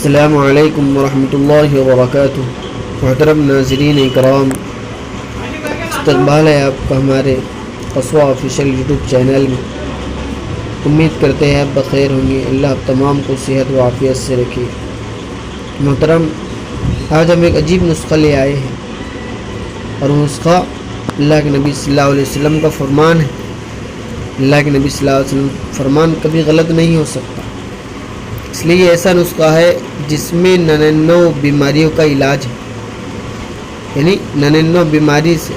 السلام علیکم ورحمۃ اللہ وبرکاتہ۔ محترم ناظرین اکرام، استقبال ہے آپ کا ہمارے قصوہ آفیشیل یوٹیوب چینل میں۔ امید کرتے ہیں آپ بخیر ہوں گے، اللہ آپ تمام کو صحت و عافیت سے رکھے۔ محترم، آج ہم ایک عجیب نسخہ لے آئے ہیں، اور وہ نسخہ اللہ کے نبی صلی اللہ علیہ وسلم کا فرمان ہے۔ اللہ کے نبی صلی اللہ علیہ وسلم فرمان کبھی غلط نہیں ہو سکتا، اس لیے یہ ایسا نسخہ ہے جس میں 99 بیماریوں کا علاج ہے، یعنی 99 بیماری سے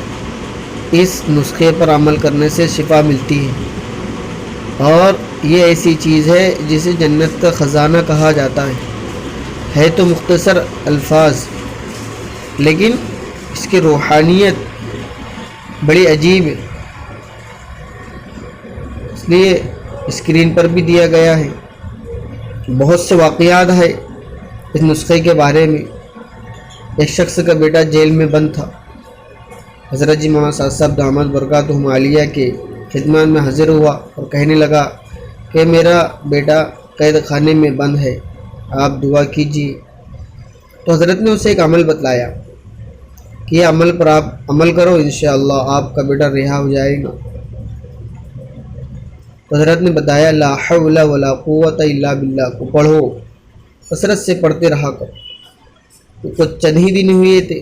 اس نسخے پر عمل کرنے سے شفا ملتی ہے۔ اور یہ ایسی چیز ہے جسے جنت کا خزانہ کہا جاتا ہے تو مختصر الفاظ، لیکن اس کی روحانیت بڑی عجیب ہے، اس لیے اسکرین پر بھی دیا گیا ہے۔ بہت سے واقعات ہیں اس نسخے کے بارے میں۔ ایک شخص کا بیٹا جیل میں بند تھا۔ حضرت جی مولانا صاحب دامت برکاتہم عالیہ کے خدمت میں حاضر ہوا اور کہنے لگا کہ میرا بیٹا قید خانے میں بند ہے، آپ دعا کیجیے۔ تو حضرت نے اسے ایک عمل بتلایا کہ یہ عمل پر آپ عمل کرو، انشاءاللہ آپ کا بیٹا رہا ہو جائے گا۔ تو حضرت نے بتایا لا حول ولا قوت الا باللہ کو پڑھو، کثرت سے پڑھتے رہا کرو۔ کچھ چند ہی دن ہوئے تھے،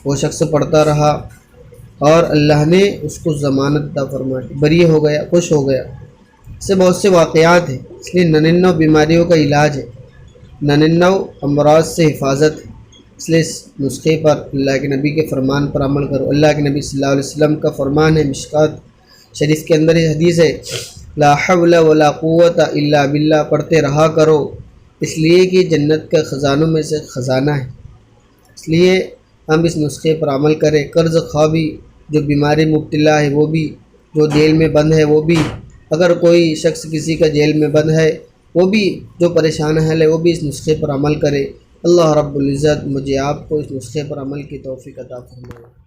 وہ شخص پڑھتا رہا اور اللہ نے اس کو ضمانت عطا فرمائی، بری ہو گیا، خوش ہو گیا۔ اس سے بہت سے واقعات ہیں، اس لیے 99 بیماریوں کا علاج ہے، 99 امراض سے حفاظت ہے۔ اس لیے اس نسخے پر اللہ کے نبی کے فرمان پر عمل کرو۔ اللہ کے نبی صلی اللہ علیہ وسلم کا فرمان ہے، مشکات شریف کے اندر یہ حدیث ہے، لا حول ولا قوت الا باللہ پڑھتے رہا کرو، اس لیے کہ جنت کے خزانوں میں سے خزانہ ہے۔ اس لیے ہم اس نسخے پر عمل کریں۔ قرض خواہ بھی، جو بیماری مبتلا ہے وہ بھی، جو جیل میں بند ہے وہ بھی، اگر کوئی شخص کسی کا جیل میں بند ہے وہ بھی، جو پریشان ہے وہ بھی اس نسخے پر عمل کرے۔ اللہ رب العزت مجھے آپ کو اس نسخے پر عمل کی توفیق عطا فرمائے۔